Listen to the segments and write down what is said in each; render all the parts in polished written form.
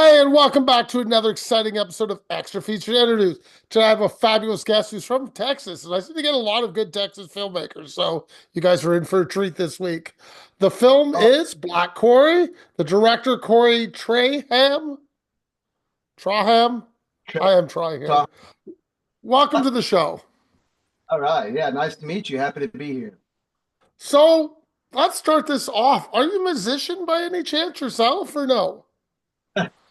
Hey, and welcome back to another exciting episode of Extra Featured Interviews. Today I have a fabulous guest who's from Texas, and I seem to get a lot of good Texas filmmakers, so you guys are in for a treat this week. The film Oh, is Black Quarry. The director, Cory Traham. Traham? Tra- I am trying here. Tom. Welcome to the show. All right. Yeah. Nice to meet you. Happy to be here. So, let's start this off. Are you a musician by any chance yourself, or no?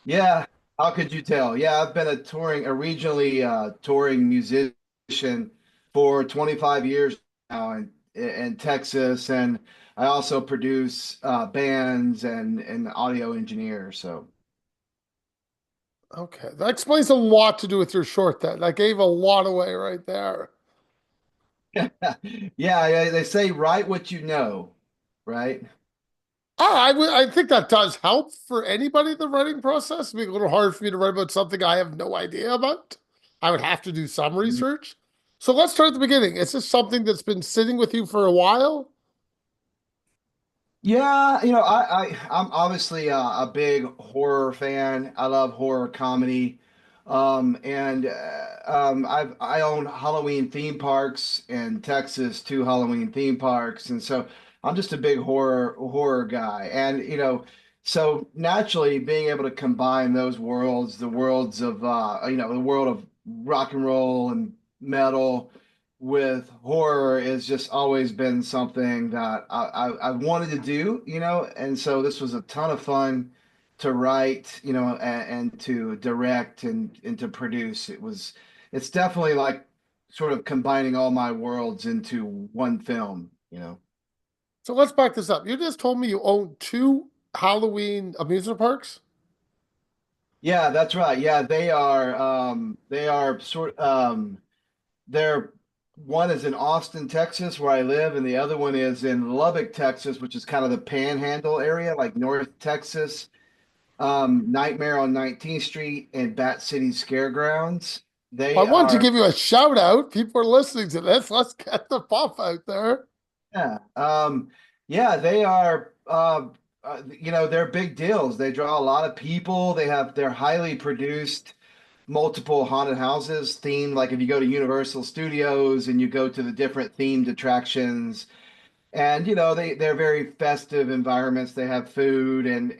Yeah. How could you tell? Yeah. I've been a regionally touring musician for 25 years now in Texas. And I also produce bands and audio engineer. So, Okay, that explains a lot to do with your short then. That gave a lot away right there. yeah, they say write what you know, right? I think that does help for anybody in the writing process. It'd be a little hard for me to write about something I have no idea about. I would have to do some research. So let's start at the beginning. Is this something that's been sitting with you for a while? Yeah, I'm obviously a big horror fan. I love horror comedy. And I own Halloween theme parks in Texas, two Halloween theme parks, and so I'm just a big horror guy. And so naturally being able to combine those worlds, the worlds of the world of rock and roll and metal with horror has just always been something that I wanted to do, and so this was a ton of fun to write, and to direct and to produce. It's definitely like sort of combining all my worlds into one film. So let's back this up. You just told me you own two Halloween amusement parks. Yeah, that's right. Yeah, they are they're one is in Austin, Texas, where I live, and the other one is in Lubbock, Texas, which is kind of the Panhandle area, like North Texas. Nightmare on 19th Street and Bat City Scaregrounds. Well, They I wanted to are, give you a shout out. People are listening to this. Let's get the pop out there. yeah, yeah, they are. They're big deals. They draw a lot of people. They're highly produced, multiple haunted houses themed. Like if you go to Universal Studios and you go to the different themed attractions. And they're very festive environments. They have food and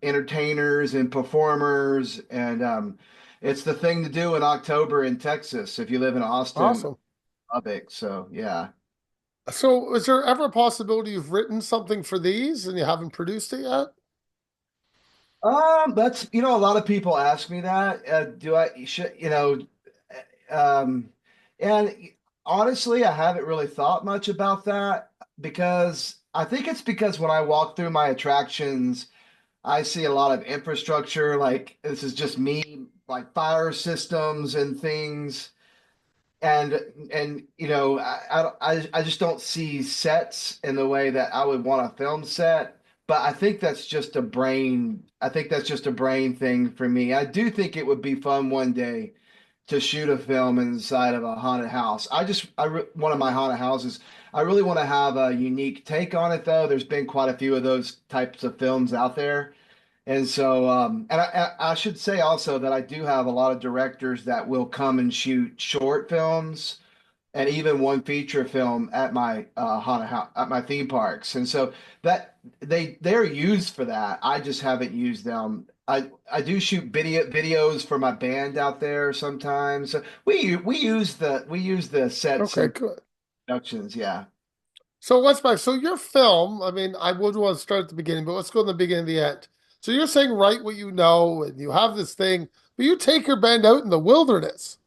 entertainers and performers, and it's the thing to do in October in Texas if you live in Austin, Awesome. Lubbock. So yeah. So, is there ever a possibility you've written something for these and you haven't produced it yet? That's a lot of people ask me that. Do I should um, and honestly, I haven't really thought much about that because I think it's because when I walk through my attractions. I see a lot of infrastructure, like this is just me, like fire systems and things, and I just don't see sets in the way that I would want a film set. But I think that's just a brain. I think that's just a brain thing for me. I do think it would be fun one day to shoot a film inside of a haunted house. One of my haunted houses. I really want to have a unique take on it, though. There's been quite a few of those types of films out there. And so, and I should say also that I do have a lot of directors that will come and shoot short films and even one feature film at my haunted house, at my theme parks. And so that they're used for that. I just haven't used them. I do shoot videos for my band out there sometimes. So we use the sets Okay, and good. productions. Yeah. So let's back. So your film, I mean, I would want to start at the beginning, but let's go in the beginning and the end. So you're saying write what you know, and you have this thing, but you take your band out in the wilderness,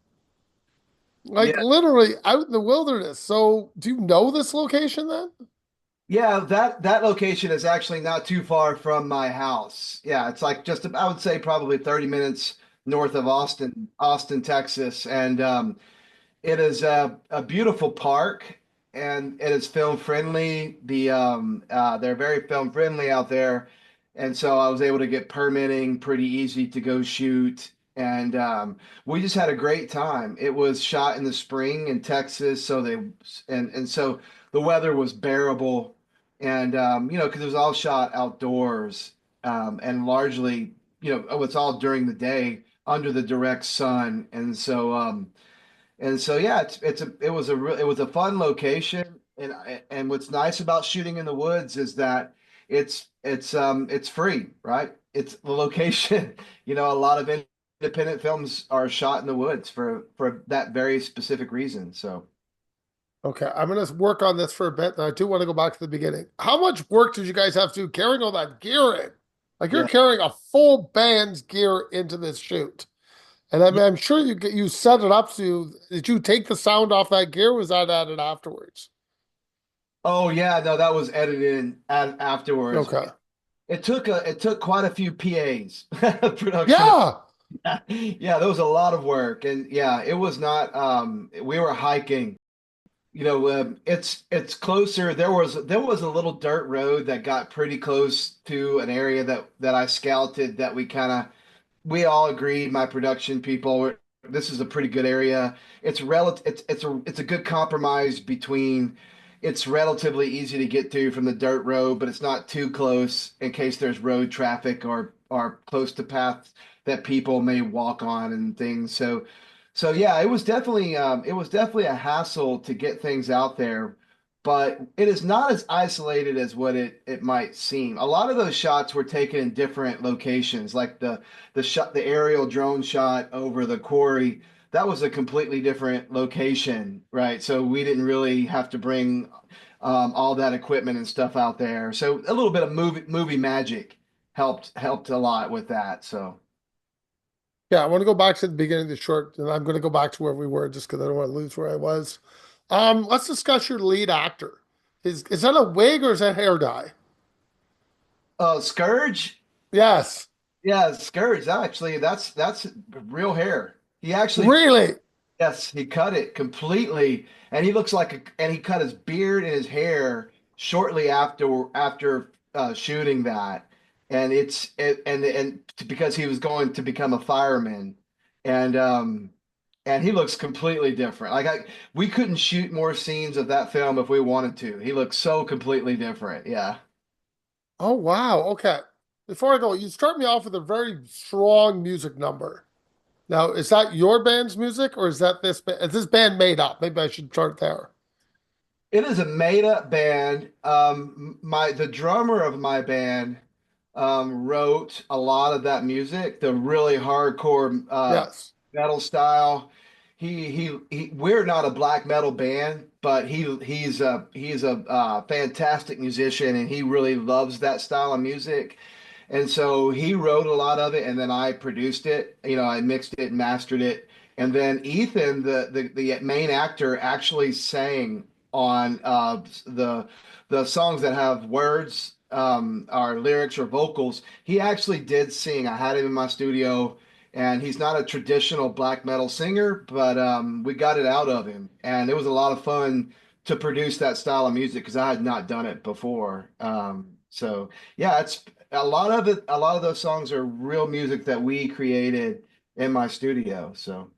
like Yeah. literally out in the wilderness. So do you know this location then? Yeah, that location is actually not too far from my house. Yeah, it's like I would say probably 30 minutes north of Austin, Texas. And it is a beautiful park and it is film friendly. They're very film friendly out there. And so I was able to get permitting pretty easy to go shoot. And we just had a great time. It was shot in the spring in Texas, so the weather was bearable, and because it was all shot outdoors, and largely it's all during the day under the direct sun. And so yeah, it was a fun location, and what's nice about shooting in the woods is that it's free, right? It's the location. A lot of independent films are shot in the woods for that very specific reason. So Okay, I'm gonna work on this for a bit, and I do want to go back to the beginning. How much work did you guys have to do carrying all that gear in? Like you're yeah. carrying a full band's gear into this shoot, and I Yeah. mean, I'm sure you set it up to. Did you take the sound off that gear? Or was that added afterwards? Oh yeah, no, that was edited afterwards. Okay. It took quite a few PAs production. Yeah. Yeah, there was a lot of work, and yeah, it was not. We were hiking. It's closer. There was a little dirt road that got pretty close to an area that I scouted that we all agreed, my production people, this is a pretty good area. It's a good compromise between it's relatively easy to get to from the dirt road, but it's not too close in case there's road traffic or close to paths that people may walk on and things. So yeah, it was definitely a hassle to get things out there, but it is not as isolated as what it might seem. A lot of those shots were taken in different locations, like the aerial drone shot over the quarry. That was a completely different location, right? So we didn't really have to bring all that equipment and stuff out there. So a little bit of movie magic helped a lot with that. So. Yeah, I want to go back to the beginning of the short, and I'm going to go back to where we were just because I don't want to lose where I was. Let's discuss your lead actor. Is that a wig or is that hair dye? Scourge. Yes. Yeah, Scourge. Actually, that's real hair. He actually, Really? yes, he cut it completely, and he looks like and he cut his beard and his hair shortly after shooting that, and because he was going to become a fireman, and um and he looks completely different. We couldn't shoot more scenes of that film if we wanted to. He looks so completely different. Yeah. Oh, wow. Okay. Before I go, you start me off with a very strong music number. Now, is that your band's music or is that is this band made up? Maybe I should start there. It is a made up band. The drummer of my band wrote a lot of that music, the really hardcore Yes. metal style. We're not a black metal band, but he's a fantastic musician, and he really loves that style of music. And so he wrote a lot of it, and then I produced it. I mixed it and mastered it. And then Ethan, the main actor, actually sang on the songs that have words, or lyrics or vocals. He actually did sing. I had him in my studio, and he's not a traditional black metal singer, but we got it out of him, and it was a lot of fun to produce that style of music because I had not done it before. So yeah, it's a lot of it. A lot of those songs are real music that we created in my studio. So.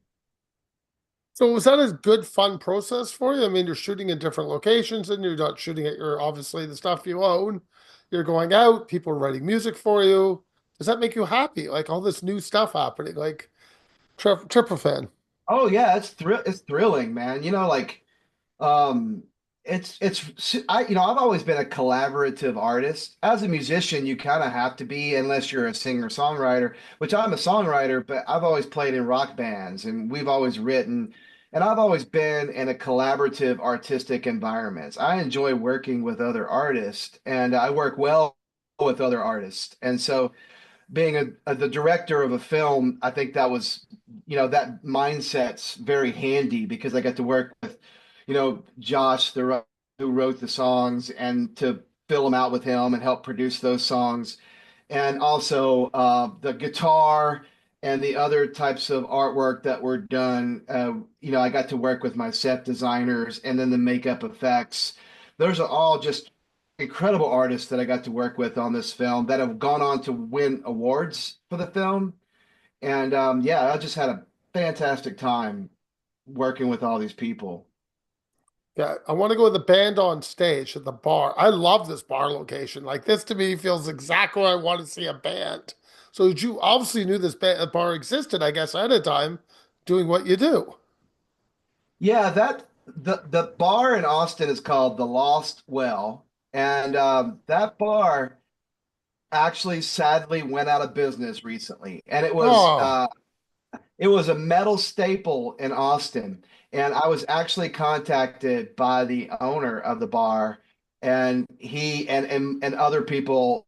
So was that a good fun process for you? I mean, you're shooting in different locations and you're not shooting at your obviously the stuff you own. You're going out, people are writing music for you. Does that make you happy? Like all this new stuff happening, like Tryptophan. Oh yeah, it's thrilling, man. Um, I've always been a collaborative artist. As a musician, you kind of have to be, unless you're a singer-songwriter, which I'm a songwriter, but I've always played in rock bands and we've always written, and I've always been in a collaborative artistic environments. I enjoy working with other artists, and I work well with other artists. And so being the director of a film, I think that mindset's very handy because I got to work with, Josh, who wrote the songs, and to fill them out with him and help produce those songs, and also the guitar and the other types of artwork that were done. I got to work with my set designers and then the makeup effects. Those are all just incredible artists that I got to work with on this film that have gone on to win awards for the film. And yeah, I just had a fantastic time working with all these people. Yeah, I want to go with the band on stage at the bar. I love this bar location. Like this to me feels exactly where I want to see a band. So you obviously knew this bar existed, I guess, ahead of time, doing what you do. Yeah, that the bar in Austin is called the Lost Well, and that bar actually sadly went out of business recently, and Oh, it was a metal staple in Austin. And I was actually contacted by the owner of the bar, and he and other people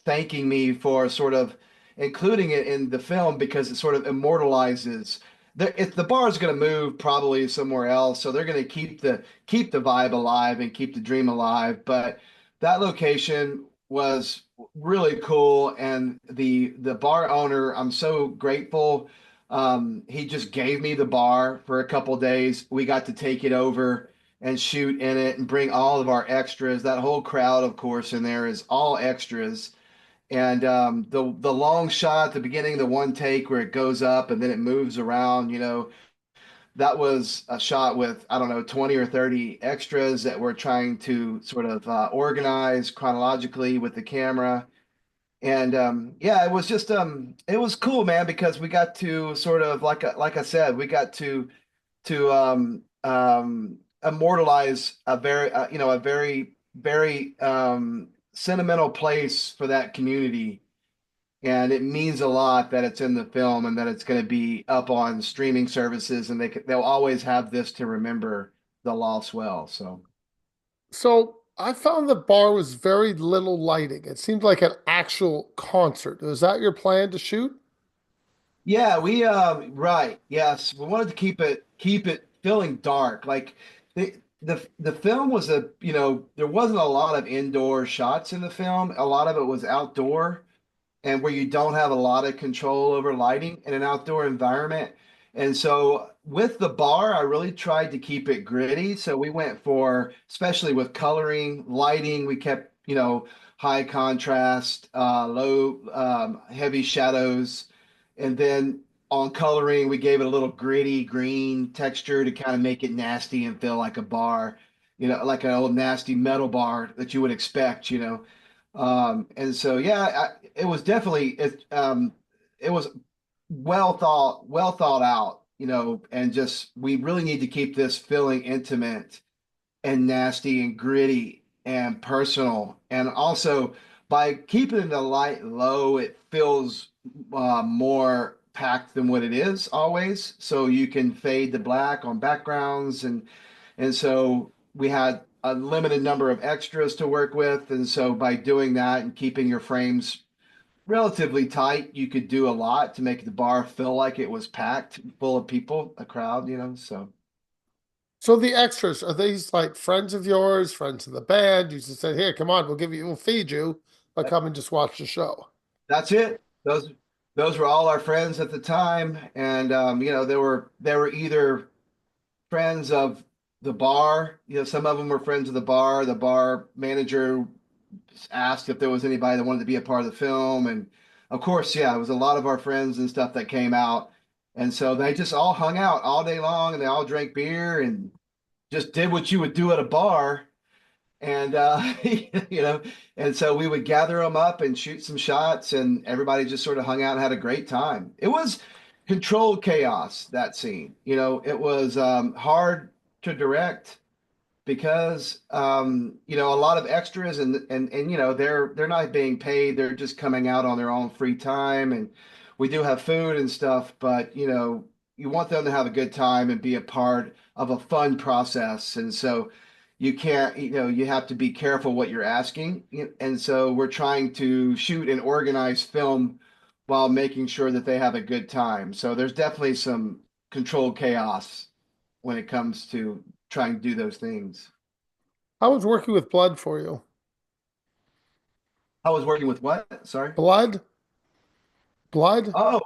thanking me for sort of including it in the film because it sort of immortalizes if the bar is going to move probably somewhere else, so they're going to keep the vibe alive and keep the dream alive. But that location was really cool, and the bar owner, I'm so grateful. He just gave me the bar for a couple days. We got to take it over and shoot in it and bring all of our extras. That whole crowd, of course, in there is all extras. And the long shot at the beginning, the one take where it goes up and then it moves around, that was a shot with, I don't know, 20 or 30 extras that we're trying to sort of organize chronologically with the camera. And yeah, it was just it was cool, man, because we got to sort of like I said, we got to immortalize a very a very sentimental place for that community. And it means a lot that it's in the film and that it's going to be up on streaming services, and they'll always have this to remember the Lost Well. So so I found the bar was very little lighting. It seemed like an actual concert. Was that your plan to shoot? yeah, we right. Yes, we wanted to keep it feeling dark. Like the film was there wasn't a lot of indoor shots in the film. A lot of it was outdoor, and where you don't have a lot of control over lighting in an outdoor environment. And so with the bar, I really tried to keep it gritty. So we went for, especially with coloring, lighting, we kept, high contrast, low, heavy shadows. And then on coloring, we gave it a little gritty green texture to kind of make it nasty and feel like a bar, like an old nasty metal bar that you would expect. And so, yeah, it was definitely it was well thought out, and just we really need to keep this feeling intimate and nasty and gritty and personal. And also by keeping the light low, it feels more packed than what it is always. So you can fade to black on backgrounds, and so we had a limited number of extras to work with. And so by doing that and keeping your frames relatively tight, you could do a lot to make the bar feel like it was packed full of people, a crowd. So So the extras, are these like friends of yours, friends of the band? You just said, here, come on, we'll feed you, but come and just watch the show. that's it. Those were all our friends at the time, and they were either friends of the bar. Some of them were friends of the bar. The bar manager asked if there was anybody that wanted to be a part of the film, and of course, yeah, it was a lot of our friends and stuff that came out, and so they just all hung out all day long, and they all drank beer and just did what you would do at a bar. And you know, and so we would gather them up and shoot some shots, and everybody just sort of hung out and had a great time. It was controlled chaos, that scene. It was hard to direct because a lot of extras, and they're not being paid. They're just coming out on their own free time, and we do have food and stuff, but you want them to have a good time and be a part of a fun process. And so you can't, you have to be careful what you're asking. And so we're trying to shoot an organized film while making sure that they have a good time. So there's definitely some controlled chaos when it comes to trying to do those things. How was working with blood for you? I was working with what? Sorry. Blood? Blood? Oh,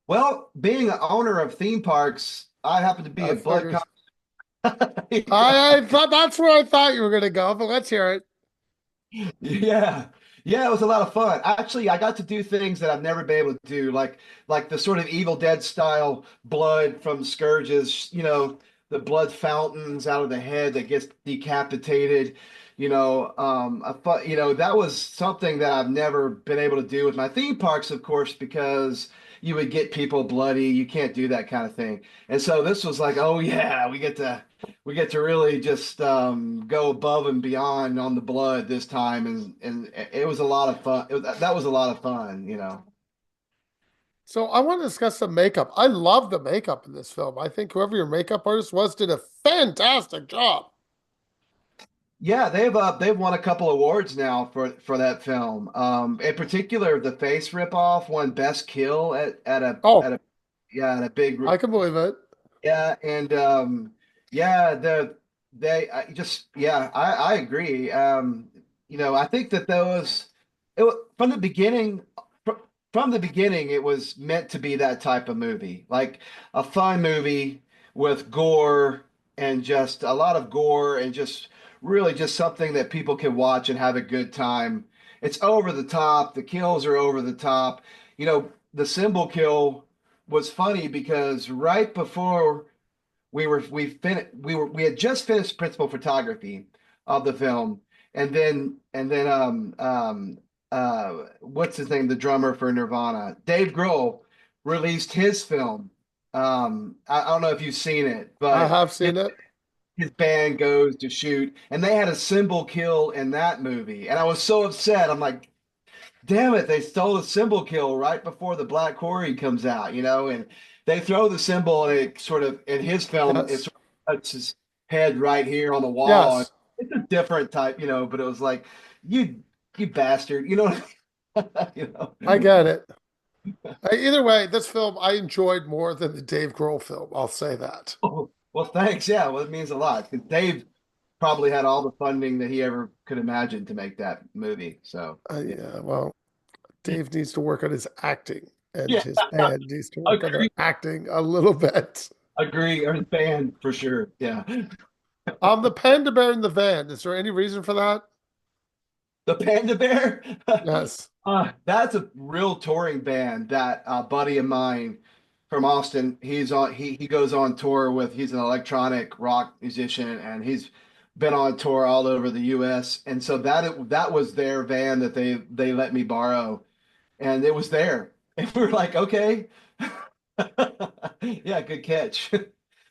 well, being an owner of theme parks, I happen to be I a blood figured. cop. Yeah. I thought that's where I thought you were gonna go, but let's hear it. Yeah. Yeah, it was a lot of fun. Actually, I got to do things that I've never been able to do, like the sort of Evil Dead style blood from scourges, the blood fountains out of the head that gets decapitated. That was something that I've never been able to do with my theme parks, of course, because you would get people bloody. You can't do that kind of thing. And so this was like, oh yeah, we get to really just go above and beyond on the blood this time, and it was a lot of fun. That was a lot of fun. So I want to discuss the makeup. I love the makeup in this film. I think whoever your makeup artist was did a fantastic job. Yeah, they've won a couple awards now for that film. In particular, the face ripoff won Best Kill Oh, at a big. I can believe it. Yeah, and yeah, I agree. I think that from the beginning, from the beginning, it was meant to be that type of movie, like a fun movie with gore and just a lot of gore and just really just something that people can watch and have a good time. It's over the top. The kills are over the top. The symbol kill was funny because right before we had just finished principal photography of the film, and then what's his name, the drummer for Nirvana, Dave Grohl, released his film. I don't know if you've seen it, I but have seen it. his band goes to shoot, and they had a symbol kill in that movie, and I was so upset. I'm like, damn it, they stole the symbol kill right before the Black Quarry comes out, and they throw the symbol and it sort of in his film it Yes. sort of puts his head right here on the wall. And Yes. it's a different type, but it was like, you you bastard, you know, you know. I get it. Either way, this film I enjoyed more than the Dave Grohl film. I'll say that. Oh, well, thanks. Yeah, well, it means a lot because Dave probably had all the funding that he ever could imagine to make that movie. So yeah, Yeah, well, Dave needs to work on his acting, and yeah, his band needs to work on their agree, acting a little bit. agree, or the band for sure. Yeah. The Panda Bear in the Van. Is there any reason for that? The Panda Bear? Yes. That's a real touring band that a buddy of mine from Austin, he goes on tour with, he's an electronic rock musician and he's been on tour all over the US. And so that was their van that they let me borrow and it was there. And we were like, okay. Yeah, good catch.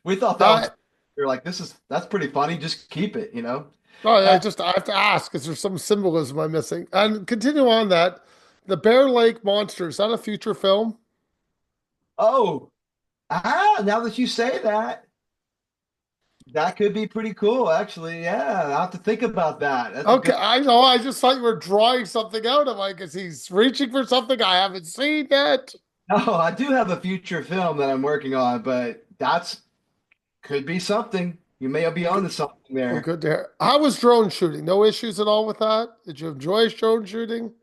We thought that I was, we were like, that's pretty funny. Just keep it. Oh, Uh, I have to ask, is there some symbolism I'm missing? And continue on that. The Bear Lake Monster, is that a future film? oh, now that you say that, that could be pretty cool, actually. Yeah, I'll have to think about that. That's a Okay, good. I know. I just thought you were drawing something out. I'm like, is he reaching for something I haven't seen yet? Oh, I do have a future film that I'm working on, but that's could be something. You may be onto something Well, there. good to hear. How was drone shooting? No issues at all with that? Did you enjoy drone shooting?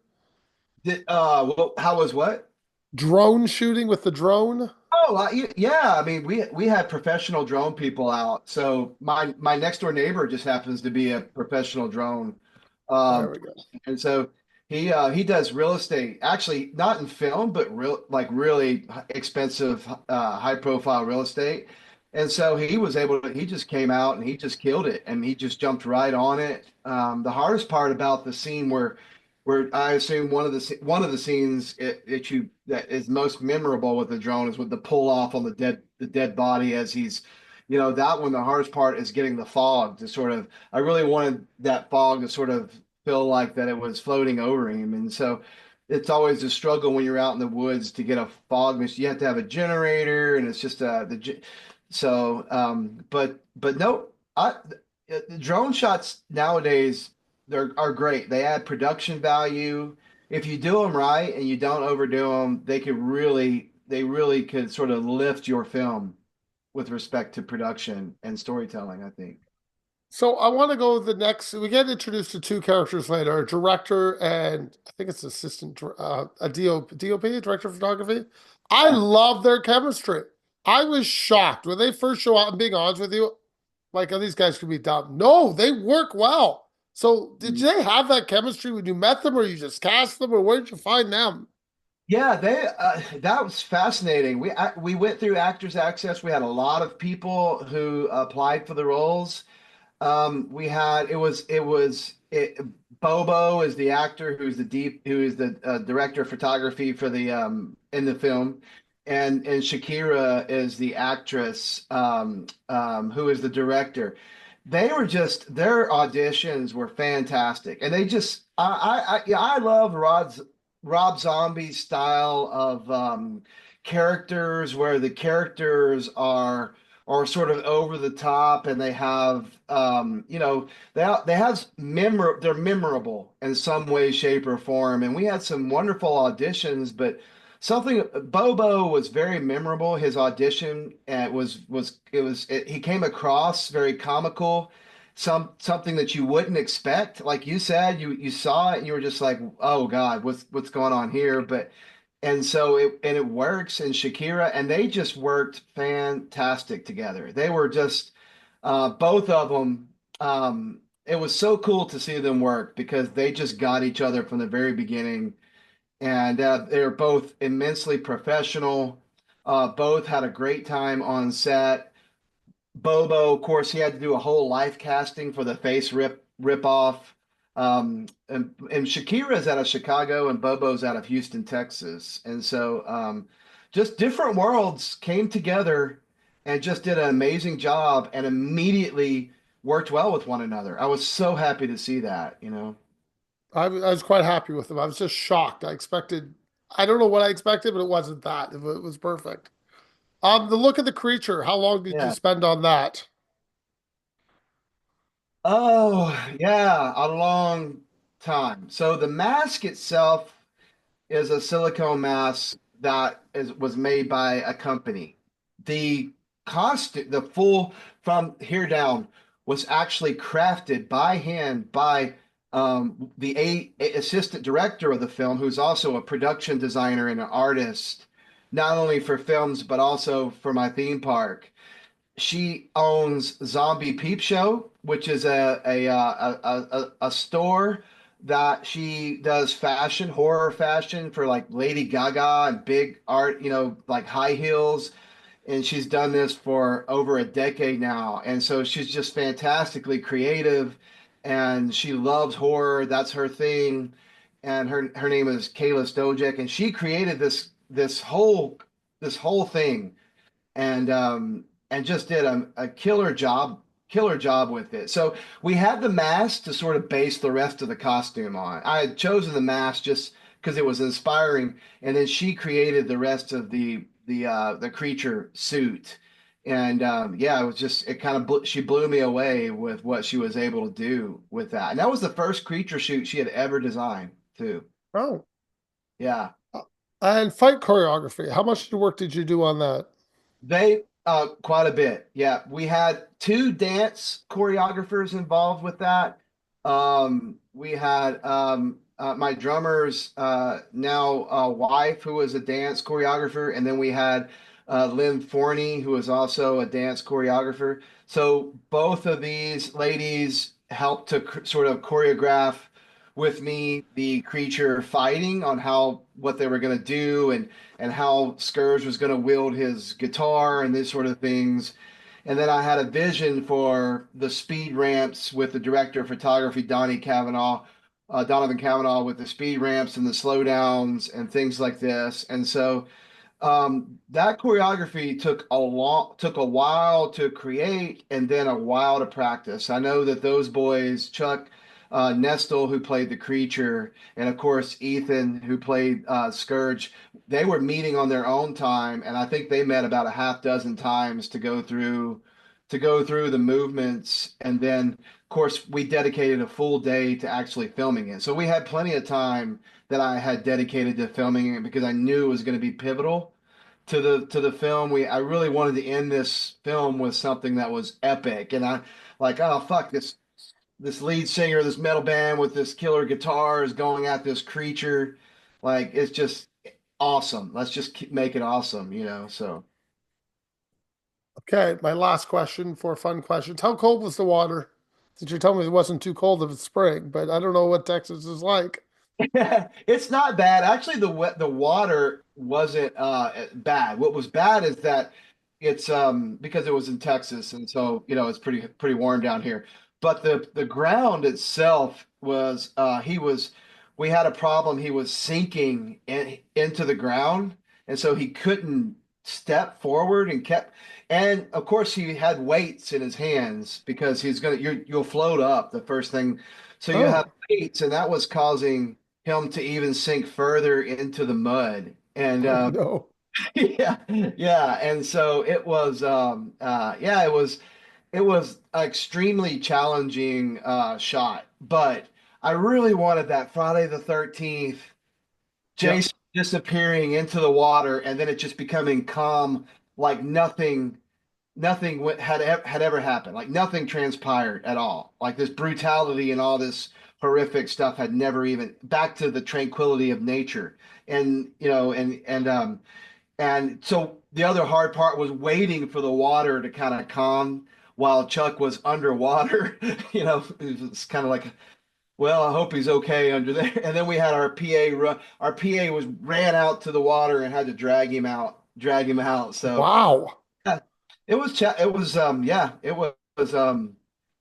Well, how was what? Drone shooting with the drone? Oh, yeah. I mean, we had professional drone people out. So my next door neighbor just happens to be a professional drone. There Um, we go. and so he does real estate, actually not in film, but really expensive, high profile real estate. And so he just came out and he just killed it and he just jumped right on it. The hardest part about the scene where I assume one of the scenes that is most memorable with the drone is with the pull off on the dead body as he's, that one, the hardest part is getting the fog to sort of, I really wanted that fog to sort of feel like that it was floating over him. And so it's always a struggle when you're out in the woods to get a fog machine. You have to have a generator and it's just but no, the drone shots nowadays are great. They add production value. If you do them right and you don't overdo them, they really could sort of lift your film with respect to production and storytelling, I think. So I want to go the next. We get introduced to two characters later, a director and I think it's a DOP, director of photography. I Yeah. love their chemistry. I was shocked when they first show up. I'm being honest with you, like, oh, these guys could be dumb. No, they work well. So did they have that chemistry when you met them, or you just cast them, or where did you find them? Yeah, they that was fascinating. We went through Actors Access. We had a lot of people who applied for the roles. We had Bobo is the actor who is the director of photography for the in the film, and Shakira is the actress who is the director. They were just their auditions were fantastic, and they just yeah, I love Rob Zombie's style of characters where the characters are sort of over the top and they have they have they're memorable in some way, shape, or form. And we had some wonderful auditions, but something Bobo was very memorable. His audition he came across very comical, something that you wouldn't expect. Like you said, you saw it and you were just like, oh God, what's going on here? But and so it works, and Shakira and they just worked fantastic together. They were just both of them. It was so cool to see them work because they just got each other from the very beginning, and they're both immensely professional. Both had a great time on set. Bobo, of course, he had to do a whole life casting for the face rip off. And Shakira's out of Chicago and Bobo's out of Houston, Texas. And so just different worlds came together and just did an amazing job and immediately worked well with one another. I was so happy to see that, you know. I was quite happy with them. I was just shocked. I don't know what I expected, but it wasn't that. It was perfect. The look of the creature, how long did you Yeah. spend on that? Oh, yeah, a long time. So the mask itself is a silicone mask was made by a company. The costume, the full from here down, was actually crafted by hand by the assistant director of the film, who's also a production designer and an artist, not only for films but also for my theme park. She owns Zombie Peep Show, which is a store that she does fashion, horror fashion for like Lady Gaga and big art, like high heels. And she's done this for over a decade now. And so she's just fantastically creative and she loves horror. That's her thing. And her name is Kayla Stojek, and she created this whole thing and just did a killer job with it. So we had the mask to sort of base the rest of the costume on. I had chosen the mask just because it was inspiring, and then she created the rest of the creature suit. And yeah, it was just it kind of she blew me away with what she was able to do with that. And that was the first creature suit she had ever designed too. Oh, Yeah. and fight choreography. How much work did you do on that? They quite a bit. Yeah, we had two dance choreographers involved with that. We had my drummer's now wife, who was a dance choreographer, and then we had Lynn Forney, who was also a dance choreographer. So both of these ladies helped to sort of choreograph with me the creature fighting on how what they were going to do and how Scourge was going to wield his guitar and these sort of things. And then I had a vision for the speed ramps with the director of photography, Donovan Cavanaugh, with the speed ramps and the slowdowns and things like this. And so that choreography took a while to create and then a while to practice. I know that those boys, Chuck Nestle, who played the creature, and of course Ethan, who played Scourge, they were meeting on their own time, and I think they met about a half dozen times to go through the movements, and then of course we dedicated a full day to actually filming it. So we had plenty of time that I had dedicated to filming it because I knew it was going to be pivotal to the film. I really wanted to end this film with something that was epic, and I like, oh fuck, this lead singer, this metal band with this killer guitar is going at this creature, like it's just awesome. Let's just make it awesome, So Okay, my last question for fun questions. How cold was the water? Since you told me it wasn't too cold if it's spring, but I don't know what Texas is like. It's not bad. Actually, the water wasn't bad. What was bad is that it's because it was in Texas, and so it's pretty warm down here. But the ground itself was he was we had a problem. He was sinking into the ground, and so he couldn't step forward and kept. And of course, he had weights in his hands because you'll float up the first thing. So you have Oh, weights, and that was causing him to even sink further into the mud. And oh no. yeah, yeah. And so yeah, it was an extremely challenging shot. But I really wanted that Friday the 13th, Yep. Jason disappearing into the water and then it just becoming calm, like nothing had ever happened. Like nothing transpired at all. Like this brutality and all this horrific stuff had never even back to the tranquility of nature. And and so the other hard part was waiting for the water to kind of calm while Chuck was underwater. It was kind of like, well, I hope he's okay under there. And then we had our PA was ran out to the water and had to drag him out. So Wow. yeah, it was yeah, it was a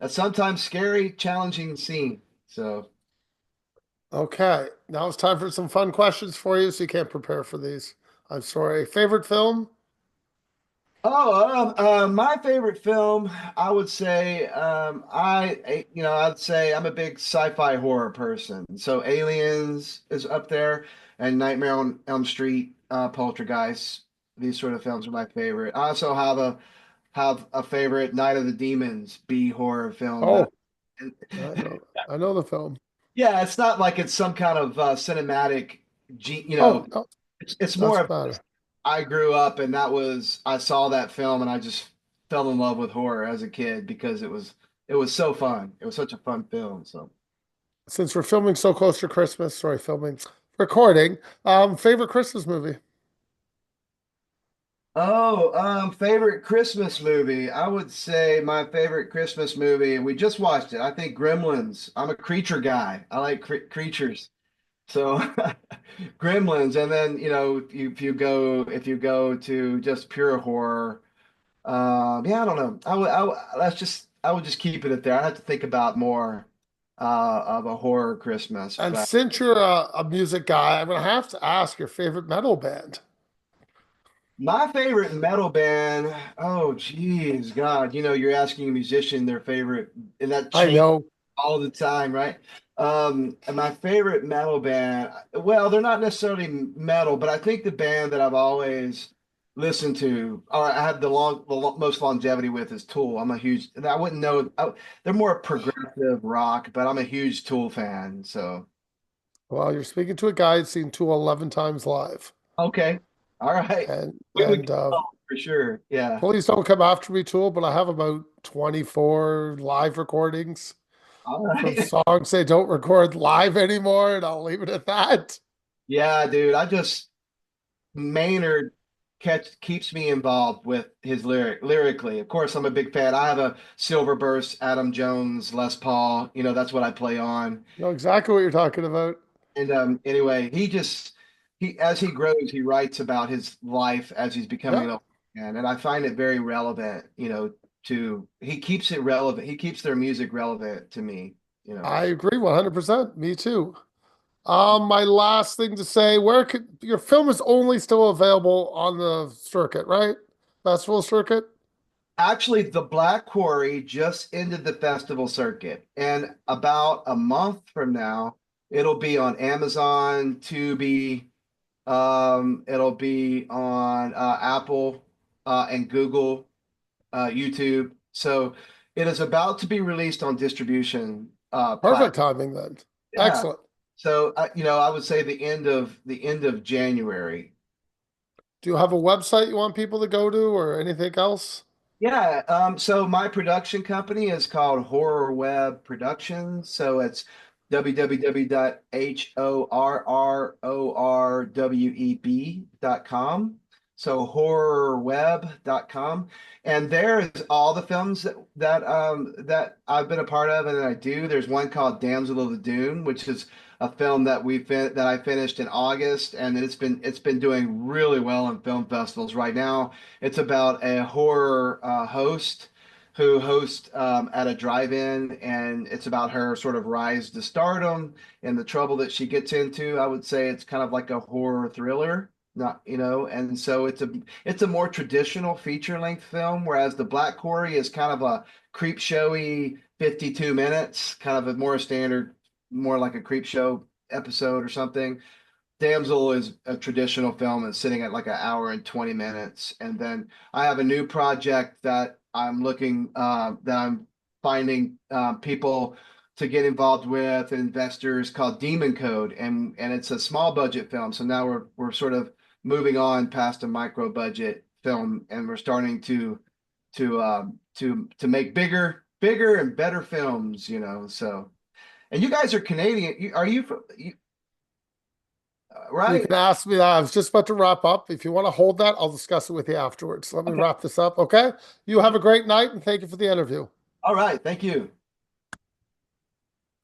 sometimes scary, challenging scene. So Okay. Now it's time for some fun questions for you, so you can't prepare for these. I'm sorry. Favorite film? my favorite film, I would say I'd say I'm a big sci-fi horror person. So Aliens is up there and Nightmare on Elm Street, Poltergeist. These sort of films are my favorite. I also have a favorite Night of the Demons B horror film that Oh, I know the film. yeah, it's not like it's some kind of cinematic, G, Oh, no, it's more doesn't of matter. I grew up and I saw that film and I just fell in love with horror as a kid because it was so fun. It was such a fun film. So, Since we're filming so close to Christmas, sorry, recording. Favorite Christmas movie? favorite Christmas movie. I would say my favorite Christmas movie, and we just watched it. I think Gremlins. I'm a creature guy. I like creatures. So Gremlins, and then if you go to just pure horror, yeah, I don't know. I would just keep it at there. I have to think about more of a horror Christmas. And But since you're a music guy, I'm gonna have to ask your favorite metal band. my favorite metal band, oh geez, God, you're asking a musician their favorite, and that I changes know. all the time, right? And my favorite metal band, well, they're not necessarily metal, but I think the band that I've always listened to, or I have most longevity with is Tool. And I wouldn't know, they're more progressive rock, but I'm a huge Tool fan. So, Well, you're speaking to a guy who's seen Tool 11 times live. okay. All right. And We would and get along for sure. Yeah. please don't come after me, Tool, but I have about 24 live recordings All from right. songs they don't record live anymore, and I'll leave it at that. Yeah, dude. Maynard keeps me involved with his lyrically. Of course, I'm a big fan. I have a Silver Burst, Adam Jones, Les Paul. That's what I play on. Know exactly what you're talking about. And anyway, he as he grows, he writes about his life as he's becoming Yeah, an old man, and I find it very relevant. To he keeps it relevant. He keeps their music relevant to me. I agree 100%. Me too. My last thing to say, where could your film is only still available on the circuit, right? Festival circuit? Actually, the Black Quarry just ended the festival circuit, and about a month from now, it'll be on Amazon, Tubi, it'll be on Apple and Google, YouTube. So it is about to be released on distribution Perfect platform. timing then. Yeah. Excellent. So I would say the end of January. Do you have a website you want people to go to or anything else? Yeah, so my production company is called Horror Web Productions. So it's www.horrorweb.com. so horrorweb.com, and there is all the films that I've been a part of and that I do. There's one called Damsel of the Dune, which is a film that I finished in August, and it's been doing really well in film festivals right now. It's about a horror host who hosts at a drive-in, and it's about her sort of rise to stardom and the trouble that she gets into. I would say it's kind of like a horror thriller, not, and so it's a more traditional feature-length film, whereas the Black Quarry is kind of a creep showy 52 minutes, kind of a more standard, more like a creep show episode or something. Damsel is a traditional film and sitting at like an hour and 20 minutes. And then I have a new project that I'm finding people to get involved with, investors, called Demon Code. And it's a small budget film. So now we're sort of moving on past a micro budget film, and we're starting to make bigger and better films, So, and you guys are Canadian. Are you, You right? can ask me that. I was just about to wrap up. If you want to hold that, I'll discuss it with you afterwards. Let me Okay. wrap this up, okay? You have a great night and thank you for the interview. All right. Thank you.